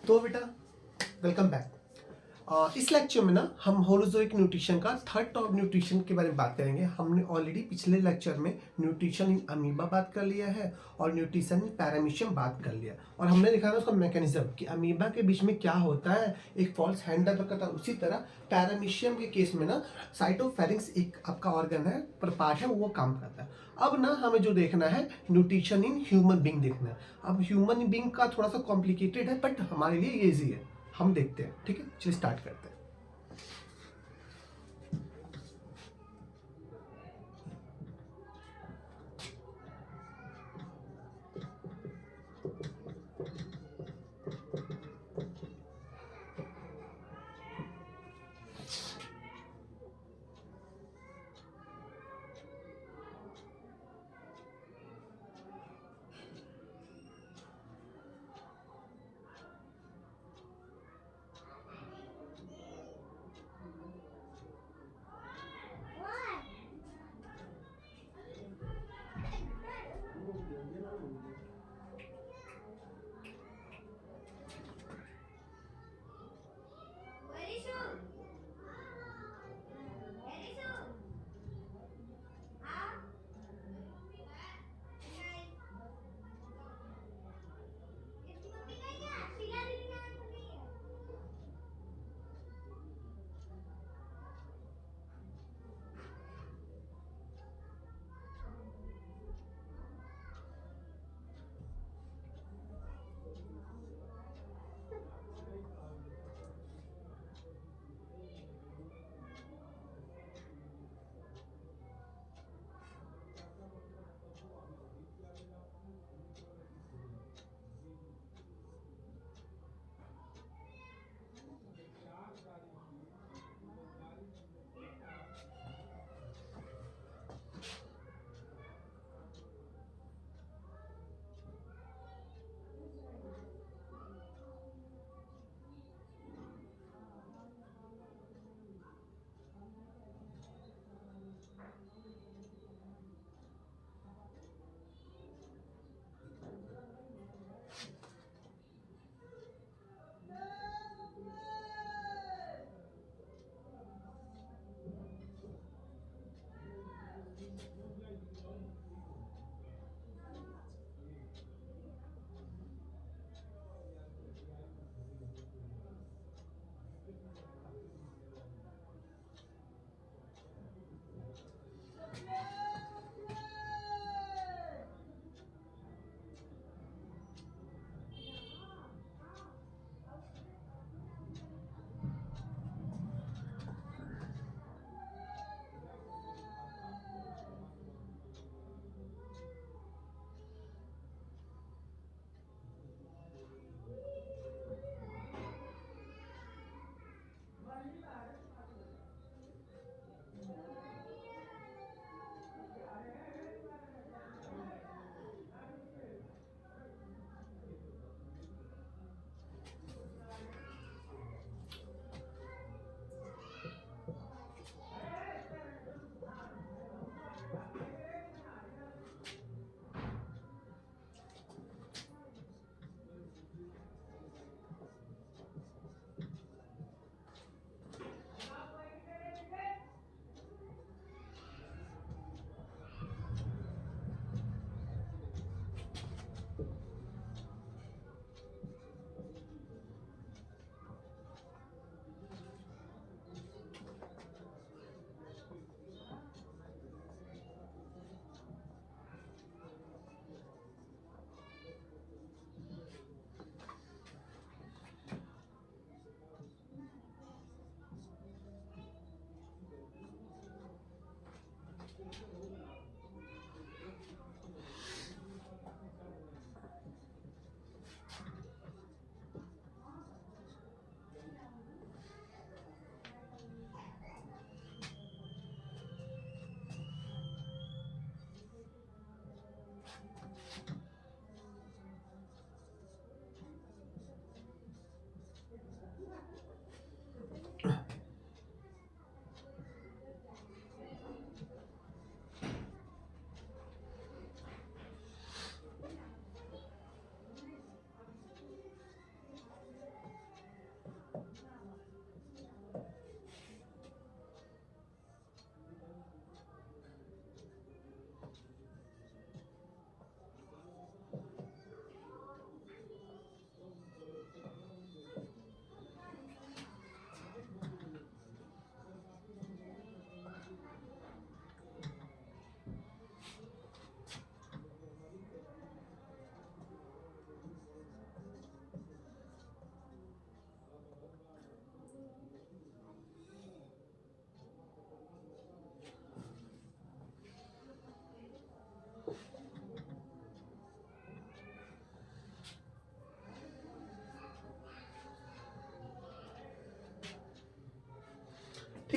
तो बेटा welcome back. इस लेक्चर में ना हम होलोजोइक न्यूट्रिशन का थर्ड टॉप न्यूट्रिशन के बारे में बात करेंगे। हमने ऑलरेडी पिछले लेक्चर में न्यूट्रिशन इन अमीबा बात कर लिया है और न्यूट्रिशन इन पैरामीशियम बात कर लिया और हमने देखा ना उसका मैकेनिज्म कि अमीबा के बीच में क्या होता है, एक फॉल्स हैंड डेवलप करता है। उसी तरह पैरामीशियम के केस में ना साइटोफेरिंक्स एक आपका ऑर्गन है पर पार्ट है, वो काम करता है। अब ना हमें जो देखना है न्यूट्रिशन इन ह्यूमन बींग देखना है। अब ह्यूमन बींग का थोड़ा सा कॉम्प्लिकेटेड है बट हमारे लिए ईजी है, हम देखते हैं। ठीक है, चलिए स्टार्ट करते हैं।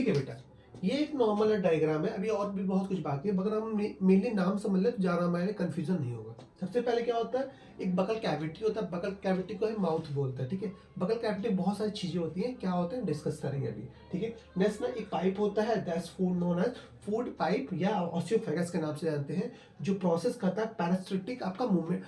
ठीक है बेटा, ये एक नॉर्मल डायग्राम है, अभी और भी बहुत कुछ बाकी है, मगर हम मेनली नाम समझ ले तो ज़्यादा हमारे कंफ्यूजन नहीं होगा। सबसे पहले क्या होता है, एक बकल कैविटी होता है, बकल कैविटी को हम माउथ बोलते हैं, ठीक है। बकल कैविटी में बहुत सारी चीज़ें होती हैं, क्या होता है डिस्कस करेंगे अभी, ठीक है। नेक्स्ट में एक पाइप होता है, that's food known as food pipe या ऑस्टियोफेगस के नाम से जानते हैं, जो प्रोसेस करता है पैरासिटिक आपका मूवमेंट,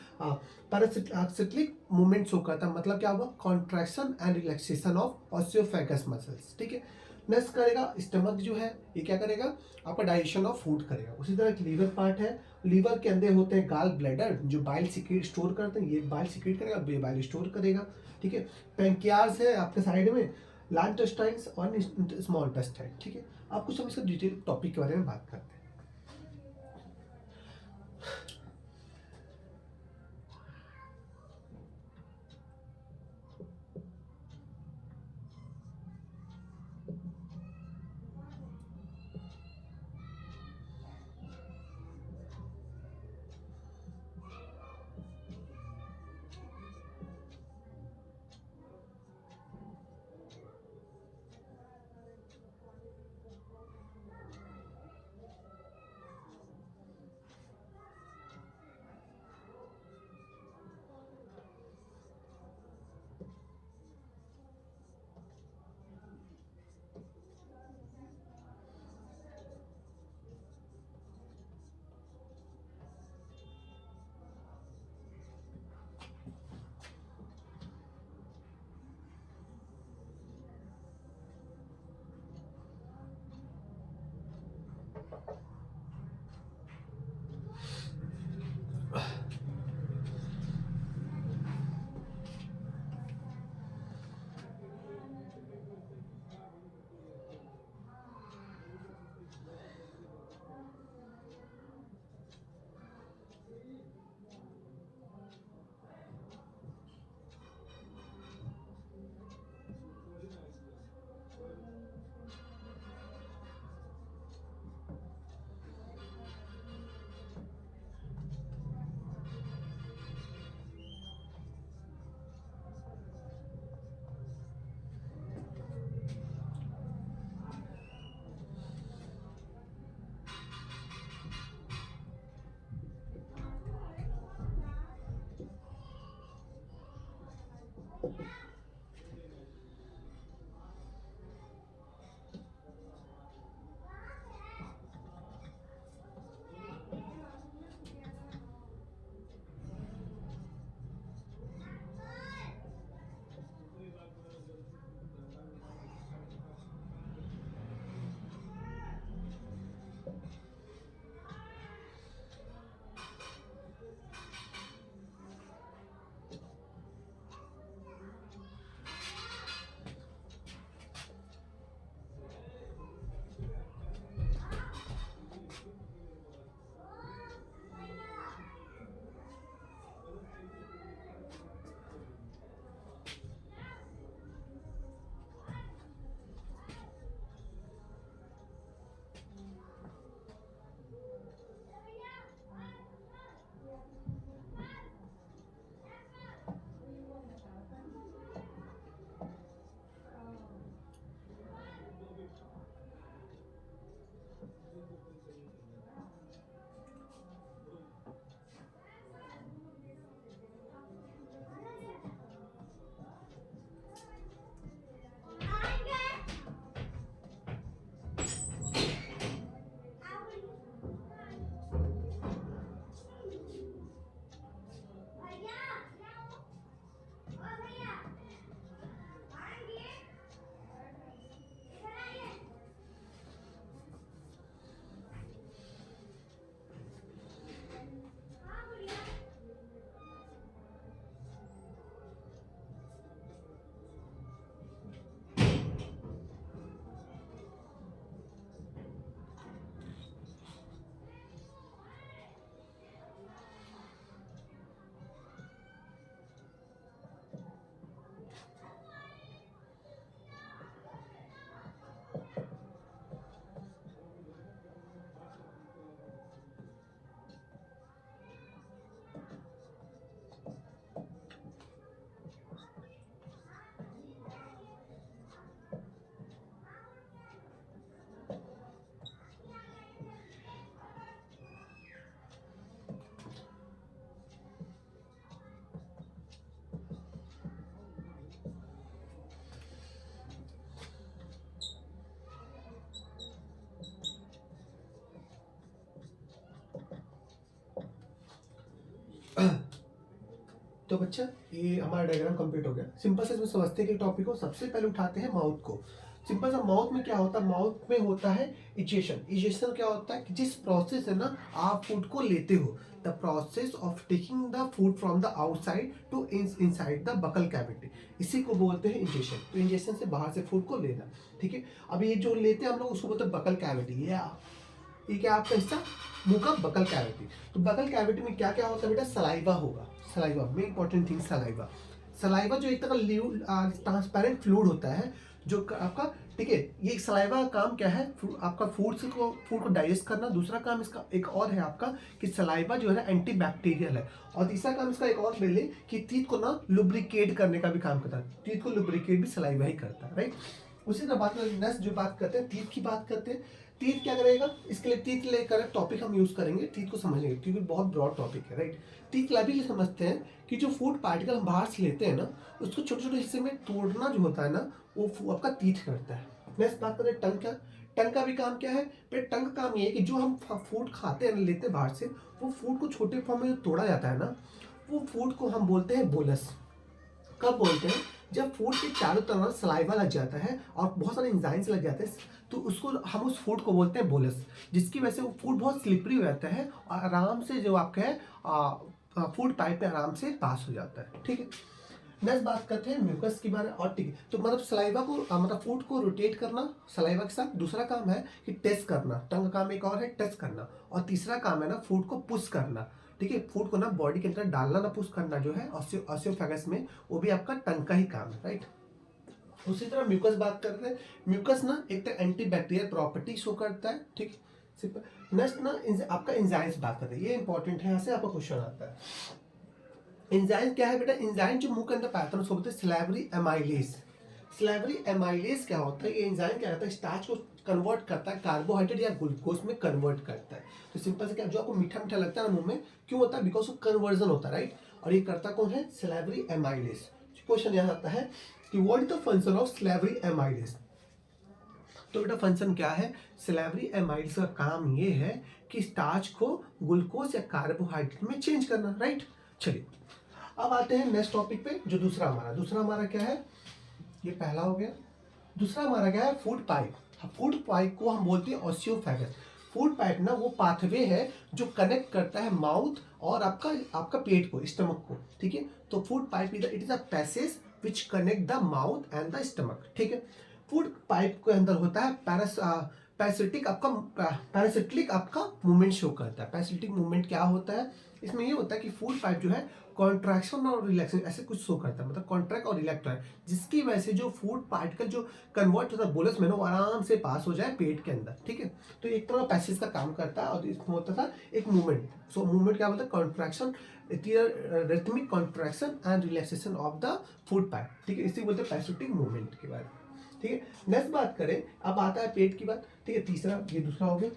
पैरासिटिक मूवमेंट शो करता है, मतलब क्या होगा, contraction and relaxation of oesophagus muscles, ठीक है। नेक्स्ट करेगा स्टमक, जो है ये क्या करेगा, आपका डाइजेशन ऑफ फूड करेगा। उसी तरह एक लीवर पार्ट है, लीवर के अंदर होते हैं गाल ब्लैडर, जो बाइल सीक्रेट स्टोर करते हैं, ये बाइल सीक्रेट करेगा, ये बाइल स्टोर करेगा, ठीक है। पैंक्रियाज है आपके साइड में, लार्ज इंटेस्टाइन्स और स्मॉल इंटेस्टाइन, ठीक है। आप कुछ समझ कर डिटेल टॉपिक के बारे में बात करते हैं। बच्चा ये हमारा डायग्राम कंप्लीट हो गया। सिंपल से इसमें समझते हैं कि टॉपिक को सबसे पहले उठाते हैं माउथ को। सिंपल सा माउथ में क्या होता है, माउथ में होता है इजेशन। इजेशन क्या होता है कि जिस प्रोसेस है ना आप फूड को लेते हो, the process of taking the food from the outside to inside the buccal cavity, इसी को बोलते हैं इंजेशन। तो इंजेशन से बाहर से फूड को लेना, ठीक है। अब ये जो लेते हैं हम लोग उसको बोलते हैं बकल कैविटी। ये क्या आपका हिस्सा, मुंह का बकल कैविटी। तो बकल कैविटी में क्या क्या होता है बेटा, सलाइवा होगा। सलाइवा में इंपॉर्टेंट थिंग सलाइवा। सलाइवा जो एक तरह का ट्रांसपेरेंट फ्लूइड होता है जो आपका, ठीक है। ये सलाइवा का काम क्या है, आपका फूड को डाइजेस्ट करना। दूसरा काम इसका एक और है आपका कि सलाइवा जो है ना एंटी बैक्टीरियल है। और तीसरा काम इसका एक और ले लें कि टीथ को ना लुब्रिकेट करने का भी काम करता है। टीथ को लुब्रिकेट भी सलाइवा ही करता है, राइट। उसी तरह बात करें नेक्स्ट जो बात करते हैं टीथ की बात करते हैं। टीथ क्या करेगा, इसके लिए टीथ लेकर टॉपिक हम यूज करेंगे टीथ को समझने के, क्योंकि बहुत ब्रॉड टॉपिक है, राइट। टीथ अभी समझते हैं कि जो फूड पार्टिकल हम बाहर से लेते हैं ना उसको छोटे छोटे हिस्से में तोड़ना जो होता है ना वो आपका टीथ करता है। नेक्स्ट बात करें टंग का। टंग का भी काम क्या है, फिर टंग का काम ये है कि जो हम फूड खाते हैं लेते हैं बाहर से, वो फूड को छोटे फॉर्म में जो तोड़ा जाता है ना वो फूड को हम बोलते हैं बोलस। कब बोलते हैं, जब फूड के चारों तरफ सलाइवा लग जाता है और बहुत सारे एंजाइम्स लग जाते हैं तो उसको हम उस फूड को बोलते हैं बोलस, जिसकी वजह से वो फूड बहुत स्लिपरी हो जाता है और आराम से जो आपका है फूड पाइप में आराम से पास हो जाता है, ठीक है। नेक्स्ट बात करते हैं म्यूकस के बारे में। और ठीक है, तो मतलब सलाइवा को मतलब फूड को रोटेट करना सलाइवा के साथ। दूसरा काम है कि टेस्ट करना, टंग का काम एक और है टेस्ट करना। और तीसरा काम है ना फूड को पुश करना, ठीक है। फूड को ना बॉडी के अंदर डालना ना पुश करना जो है ऑसियोफेगस में, वो भी आपका टंग का ही काम है, राइट। उसी तरह म्यूकस बात करते हैं। म्यूकस ना एक तरह एंटी बैक्टीरियल प्रॉपर्टी शो करता है, ठीक है। नेक्स्ट ना आपका एंजाइम्स बात करते हैं, ये इंपॉर्टेंट है, यहाँ से आपका क्वेश्चन आता है। एंजाइम क्या है बेटा, एंजाइम जो मुंह के अंदर पाता है उसको बोलते हैं स्लैवरी एमाइलेज। स्लैवरी एमाइलेज क्या होता है, ये एंजाइम क्या करता है, स्टार्च को कन्वर्ट करता है कार्बोहाइड्रेट या ग्लूकोज में कन्वर्ट करता है। तो सिंपल से क्या, जो आपको मीठा मीठा लगता है ना मुंह में, क्यों होता है, बिकॉज ऑफ कन्वर्जन होता है, राइट। और ये करता कौन है, स्लैवरी एमाइलेज। क्वेश्चन यहाँ आता है कि what is the function of salivary amylase. तो बेटा फंक्शन क्या है, स्लैवरी एमाइलेज का काम ये है कि स्टार्च को ग्लूकोज या कार्बोहाइड्रेट में चेंज करना, राइट। चलिए अब आते हैं नेक्स्ट टॉपिक पे, जो दूसरा हमारा क्या है, ये पहला हो गया। दूसरा हमारा क्या है, फूड पाइप। फूड पाइप को हम बोलते हैं ऑसियोफेगस। फूड पाइप ना वो पाथवे है जो कनेक्ट करता है माउथ और आपका पेट को, स्टमक को, ठीक है। तो food pipe it is a passage which connect the mouth and the stomach, ठीक है। फूड पाइप के अंदर होता है पैरासिटिक आपका मूवमेंट शो करता है। पैरासिटिक मूवमेंट क्या होता है, इसमें ये होता है कि फूड पाइप जो है कॉन्ट्रैक्शन और रिलैक्सेशन ऐसे कुछ शो करता है, मतलब कॉन्ट्रैक्ट और रिलैक्ट है, जिसकी वजह से जो फूड पार्टिकल जो कन्वर्ट होता है बोलस में ना वो आराम से पास हो जाए पेट के अंदर, ठीक है। तो एक तरह पैसेज का काम करता है और इसमें होता था एक मूवमेंट। सो मूवमेंट क्या बोलता है, contraction, rhythmic contraction and relaxation of the food pipe, ठीक है। इसी बोलते हैं पैरासिटिक मूवमेंट के बारे में, ठीक है। नेक्स्ट बात करें, अब आता है पेट की बात, ठीक है। तीसरा, ये दूसरा हो गया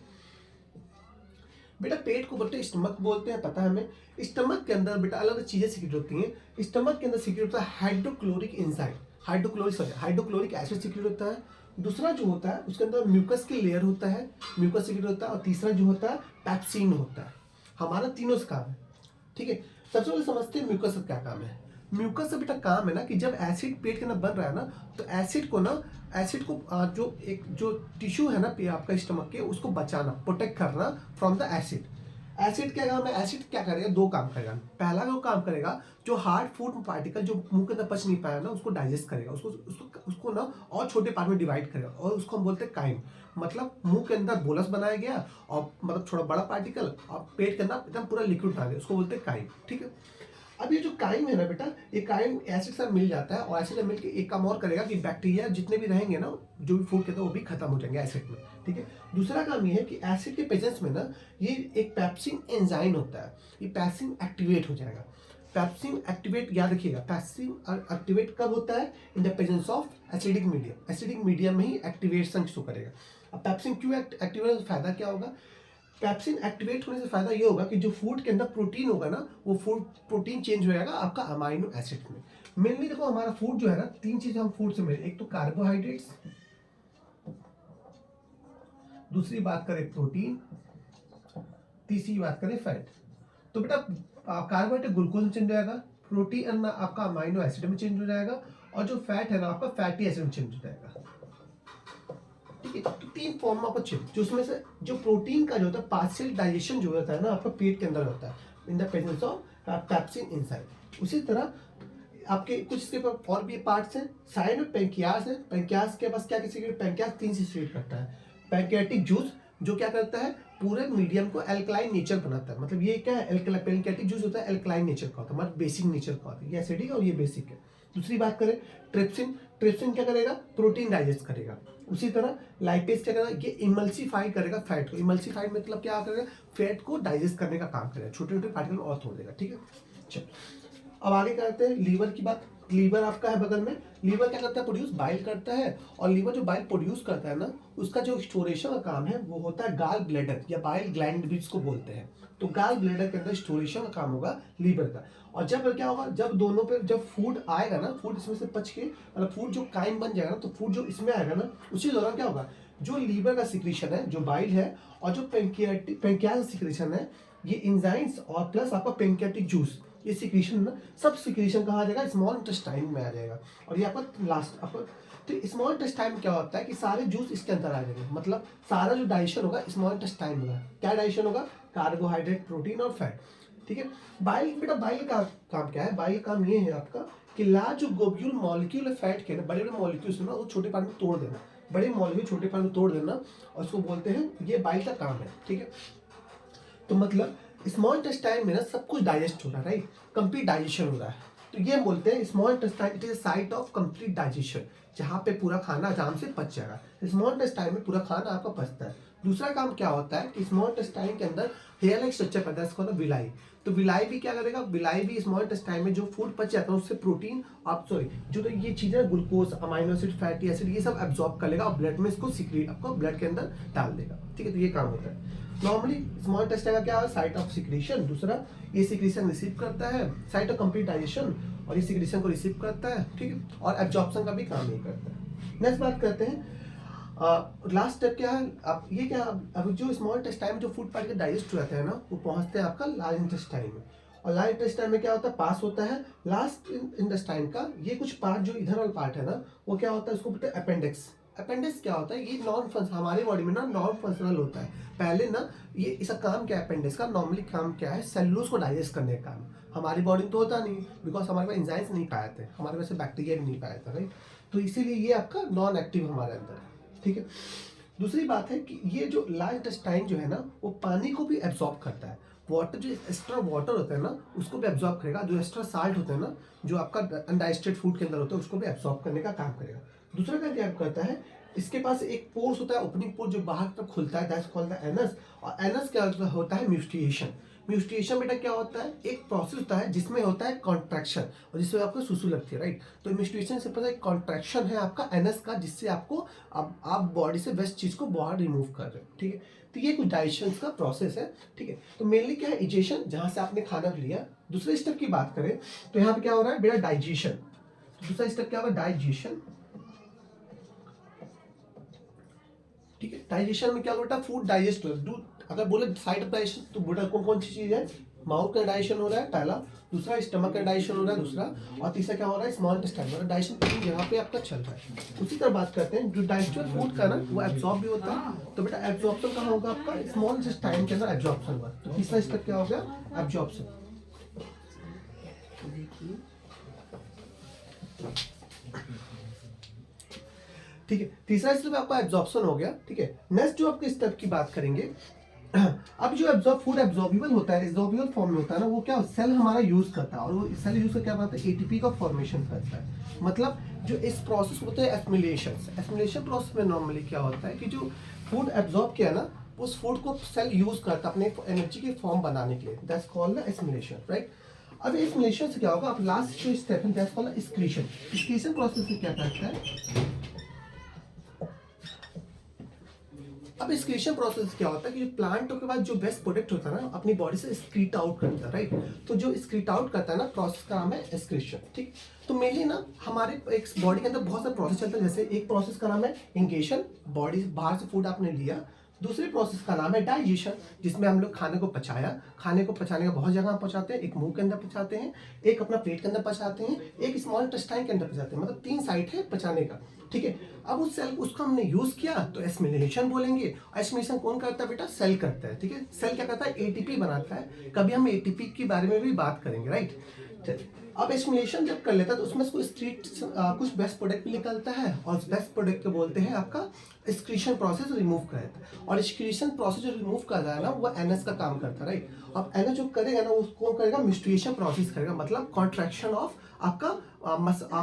बेटा। पेट को बोलते हैं स्टमक बोलते हैं, पता है हमें। स्टमक के अंदर बेटा अलग अलग चीजें सीक्रेट होती हैं। स्टमक के अंदर सीक्रेट होता है hydrochloric enzyme, hydrochloric acid secret होता है। दूसरा जो होता है उसके अंदर म्यूकस की लेयर होता है, म्यूकस सीक्रेट होता है। और तीसरा जो होता है पैप्सिन होता है। हमारा तीनों से काम है, ठीक है। सबसे पहले समझते हैं म्यूकस का क्या काम है। म्यूकस का बेटा काम है ना कि जब एसिड पेट के अंदर बन रहा है ना तो एसिड को जो टिश्यू है ना आपका स्टमक के, उसको बचाना, प्रोटेक्ट करना फ्रॉम द एसिड। एसिड क्या काम है, एसिड क्या करेगा, दो काम करेगा। पहला वो काम करेगा जो हार्ड फूड पार्टिकल जो मुंह के अंदर पच नहीं पाया ना उसको डाइजेस्ट करेगा, उसको ना और छोटे पार्ट में डिवाइड करेगा और उसको हम बोलते हैं काइम। मतलब मुंह के अंदर बोलस बनाया गया और मतलब थोड़ा बड़ा पार्टिकल और पेट के अंदर एकदम पूरा लिक्विड डाल दिया, उसको बोलते हैं काइम, ठीक है। अब ये जो काइम है ना बेटा, ये काइम एसिड से मिल जाता है और एसिड से मिलकर एक काम और करेगा कि बैक्टीरिया जितने भी रहेंगे ना जो भी फूड के अंदर वो भी खत्म हो जाएंगे एसिड में, ठीक है। दूसरा काम ये है कि एसिड के प्रेजेंस में ना ये एक पैप्सिन एंजाइम होता है, ये पैप्सिन एक्टिवेट हो जाएगा। पैप्सिन एक्टिवेट याद रखिएगा, पैप्सिन एक्टिवेट कब होता है, in the presence of acidic medium. Acidic medium में ही एक्टिवेशन शो करेगा। अब पैप्सिन क्यों एक्टिवेट, फायदा क्या होगा, पैप्सिन एक्टिवेट होने से फायदा ये होगा कि जो फूड के अंदर प्रोटीन होगा ना वो फूड प्रोटीन चेंज हो जाएगा आपका अमाइनो एसिड में। मेनली देखो हमारा फूड जो है ना, तीन चीजें हम फूड से मिले, एक तो कार्बोहाइड्रेट्स, दूसरी बात करें प्रोटीन, तीसरी बात करें फैट। तो बेटा कार्बोहाइड्रेट ग्लूकोज में चेंज हो जाएगा, प्रोटीन है ना आपका अमाइनो एसिड में चेंज हो जाएगा, और जो फैट है ना आपका फैटी एसिड में चेंज हो जाएगा। ठीक है, तो 3 फॉर्म में आपको चेंज, जो उसमें से जो प्रोटीन का जो होता है पार्शियल डाइजेशन जो होता है ना आपका पेट के अंदर होता है, in the presence of pepsin inside. उसी तरह आपके कुछ इसके और भी पार्ट्स हैं। साइड में पेंकियास है, पेंकियास के पास क्या किसी पेंकियास 3 से सीक्रेट करता है। पैंक्रियाटिक जूस जो क्या करता है, पूरे मीडियम को एल्कलाइन नेचर बनाता है। मतलब ये क्या है, पैंक्रियाटिक जूस होता है एल्कलाइन नेचर का होता है, मतलब बेसिक नेचर का होता है। ये एसिडिक और ये बेसिक है। दूसरी बात करें ट्रिप्सिन, ट्रिप्सिन क्या करेगा, प्रोटीन डाइजेस्ट करेगा। उसी तरह लाइपेज क्या करेगा, ये इमल्सिफाई करेगा फैट को। इमल्सिफाइड मतलब क्या करेगा, फैट को डाइजेस्ट करने का काम करेगा, छोटे छोटे पार्टिकल और तोड़ देगा। ठीक है, चलो अब आगे करते हैं लीवर की बात। लीवर आपका है बगल में। लीवर क्या करता है, प्रोड्यूस बाइल करता है, और लीवर जो बाइल प्रोड्यूस करता है ना, उसका जो स्टोरेशन का काम है वो होता है गाल ब्लैडर या बाइल ग्लैंड भी इसको बोलते हैं। तो गाल ब्लैडर के अंदर स्टोरेशन का काम होगा लीवर का। और जब क्या होगा, जब दोनों पे जब फूड आएगा ना, फूड इसमें से पच के मतलब फूड जो काइम बन जाएगा ना, तो फूड जो इसमें आएगा ना, उसी दौरान क्या होगा, जो लीवर का सिक्रीशन है, जो बाइल है, और जो पेंक्रियास सिक्रीशन है, ये एंजाइम्स और प्लस आपका पेंक्रियाटिक जूस, ये सिक्रीशन ना, सब सिक्रीशन कहाँ आ जाएगा, स्मॉल इंटेस्टाइन में आ जाएगा। और ये आपका लास्ट आपका, तो स्मॉल इंटेस्टाइन में क्या होता है कि सारे जूस इसके अंदर आ जाएंगे। मतलब सारा जो डाइजेशन होगा स्मॉल इंटेस्टाइन में होगा। क्या डाइजेशन होगा, कार्बोहाइड्रेट, प्रोटीन और फैट। ठीक है, बाइल बेटा, बाइल का काम क्या है, बाइल का काम ये है आपका कि लार्ज जो ग्लोब्यूल मॉलिक्यूल फैट के ना, बड़े बड़े मॉलिक्यूल्स ना, वो छोटे पार्ट में तोड़ देना, बड़े मॉलिक्यूल छोटे पार्ट में तोड़ देना, और उसको बोलते हैं, ये बाइल का काम है। ठीक है, तो मतलब स्मॉल इंटेस्टाइन में ना सब कुछ डाइजेस्ट हो रहा है, राइट, कंप्लीट डाइजेशन हो रहा है। तो ये बोलते हैं small intestine it is site of complete digestion, जहाँ पे पूरा खाना आराम से पच जाएगा। स्मॉल इंटेस्टाइन में पूरा खाना आपका पचता है। दूसरा काम क्या होता है कि स्मॉल इंटेस्टाइन के अंदर हेयर लाइक स्ट्रक्चर पैदा है, इसको होता है विलाई। तो विलाई भी क्या करेगा, विलाई भी स्मॉल इंटेस्टाइन में जो फूड पच जाता है उससे प्रोटीन, आप सॉरी जो तो ये चीजें glucose, amino acid, fatty acid, ये सब एब्जॉर्ब कर लेगा और ब्लड में इसको सीक्रेट आपको ब्लड के अंदर डाल देगा। ठीक है, तो ये काम होता है नॉर्मली स्मॉल इंटेस्टाइन का। क्या है, साइट ऑफ सिक्रीशन। दूसरा ये सिक्रीशन रिसीव करता है, साइट ऑफ कंप्लीट डाइजेशन, और ये सिक्रीशन को रिसीव करता है। ठीक है, और एब्जॉर्प्शन का भी काम ये करता है। नेक्स्ट बात करते हैं लास्ट स्टेप क्या है। अब ये क्या, अब जो स्मॉल इंटेस्टाइन में जो फूड पार्टिकल डाइजेस्ट हो जाते हैं ना, वो पहुंचते हैं आपका लार्ज इंटेस्टाइन में। और लार्ज इंटेस्टाइन में क्या होता है, पास होता है लास्ट इंटेस्टाइन का। ये कुछ पार्ट जो इधर वाला पार्ट है ना, वो क्या होता है, उसको बोलते हैं अपेंडिक्स। अपेंडिक्स क्या होता है, ये नॉन फंक्शनल, हमारे बॉडी में ना नॉन फंक्शनल होता है। पहले ना ये इसका काम क्या है, अपेंडिक्स का नॉर्मली काम क्या है, सेलुलोज को डाइजेस्ट करने का काम। हमारी बॉडी में तो होता नहीं, बिकॉज हमारे पास एंजाइम्स नहीं पाए थे, हमारे पास बैक्टीरिया भी नहीं पाया था, राइट। तो इसीलिए ये आपका नॉन एक्टिव हमारे अंदर है। ठीक है, दूसरी बात है कि ये जो लार्ज इंटेस्टाइन जो है ना, वो पानी को भी एब्जॉर्ब करता है। वाटर जो एक्स्ट्रा वाटर होता है ना, उसको भी एब्जॉर्ब करेगा। जो एक्स्ट्रा साल्ट होता है ना, जो आपका अनडाइजेस्टेड फूड के अंदर होता है, उसको भी एब्जॉर्ब करने का काम करेगा। दूसरा का क्या करता है, इसके पास एक पोर्स होता है, ओपनिंग पोर्स जो बाहर तक खुलता है, दैट्स कॉल्ड द एनस। और एनस क्या होता है, म्यूस्टिएशन। म्यूस्टिएशन बेटा क्या होता है, एक प्रोसेस होता है जिसमें होता है कॉन्ट्रैक्शन, और जिसमें आपको सुसु लगती है, राइट। तो म्यूस्टिएशन से पता है कॉन्ट्रैक्शन है आपका एनस का, जिससे आपको आप बॉडी से वेस्ट चीज को बाहर रिमूव कर रहे हो। ठीक है, तो ये कुछ डाइजेशन का प्रोसेस है। ठीक है, तो मेनली क्या है, इजेशन, जहां से आपने खाना लिया। दूसरे स्टेप की बात करें तो यहाँ पे क्या हो रहा है बेटा, डाइजेशन। दूसरा स्टेप क्या होगा, डाइजेशन। ठीक है, डाइजेशन में क्या होता है, फूड डाइजेस्ट हो रहा है। अगर बोले साइड ऑफ डाइजेशन तो बेटा कौन कौन सी चीज है, माउथ का डाइजेशन हो रहा है पहला, दूसरा स्टमक का डाइजेशन हो रहा है दूसरा, और तीसरा क्या हो रहा है, स्मॉल इंटेस्टाइन। मतलब डाइजेशन तीन जगह पे आपका चल रहा है। उसी तरह बात करते हैं जो डाइजेस्टेबल फूड का ना, वो एब्जॉर्ब भी होता है। तो बेटा एब्जॉर्प्शन कहाँ होगा आपका, स्मॉल इंटेस्टाइन के अंदर एब्जॉर्प्शन होगा। तो तीसरा स्टेप क्या हो गया, एब्जॉर्प्शन। ठीक है, तीसरा स्टेप आपका एब्जॉर्प्शन हो गया। ठीक है, नेक्स्ट जो आपके स्टेप की बात करेंगे, अब जो फूड एब्जॉर्बेबल होता है, एब्जॉर्बेबल फॉर्म में होता है ना, वो क्या सेल हमारा यूज करता है, और वो सेल यूज करके क्या बनाता है, एटीपी का फॉर्मेशन करता है। मतलब जो इस प्रोसेस को बोलते हैं एसिमिलेशन। एसिमिलेशन प्रोसेस में नॉर्मली क्या होता है कि जो फूड एब्जॉर्ब किया ना, उस फूड को सेल यूज करता है अपने एनर्जी के फॉर्म बनाने के लिए, that's called the assimilation, right. अब एसिमिलेशन से क्या होगा, अब लास्ट जो स्टेप है that's called the excretion. Excretion process से क्या करता है, अब एक्सक्रीशन प्रोसेस क्या होता है कि प्लांटों के बाद जो बेस्ट प्रोडक्ट होता है ना, अपनी बॉडी से एक्सक्रीट आउट करता है, राइट। तो जो एक्सक्रीट आउट करता है ना, प्रोसेस का नाम है एक्सक्रीशन। ठीक, तो मेनली ना हमारे एक बॉडी के अंदर बहुत सारे प्रोसेस चलते हैं। जैसे एक प्रोसेस का नाम है इंगेशन, बॉडी बाहर से फूड आपने लिया, दूसरे प्रोसेस का नाम है डाइजेशन, जिसमें हम लोग खाने को पचाया, खाने को पचाने का बहुत जगह पहुंचाते हैं, एक मुंह के अंदर पचाते हैं, एक अपना पेट के अंदर पचाते हैं, एक स्मॉल इंटेस्टाइन के अंदर पचाते हैं, मतलब 3 साइट है पचाने का, ठीक है। अब उस सेल उसको हमने यूज किया तो एस्मिलेशन बोलेंगे। एस्मिलेशन कौन करता है बेटा? सेल करता है, ठीक है। सेल क्या करता है? एटीपी बनाता है। कभी हम एटीपी के बारे में भी बात करेंगे, राइट। चलिए, अब एस्मिलेशन जब कर लेता है तो उसमें कुछ बेस्ट प्रोडक्ट भी निकलता है, और बेस्ट प्रोडक्ट को बोलते हैं आपका एक्सक्रीशन प्रोसेस रिमूव कर देता है। और एक्सक्रीशन प्रोसेस जो रिमूव कर रहा है ना, वो एनएस का काम करता है, राइट। अब एनएस जो करेगा ना, उसको करेगा मिस्ट्रिएशन प्रोसेस करेगा, मतलब कॉन्ट्रैक्शन ऑफ आपका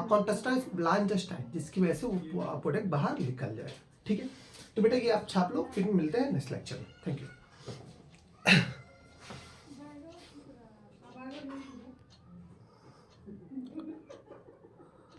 कॉन्टेस्टाइन लार्ज इंटेस्टाइन, जिसकी वजह से वो प्रोडक्ट बाहर निकल जाए, ठीक है। तो बेटा ये आप छाप लो, फिर मिलते हैं नेक्स्ट लेक्चर में। Thank you.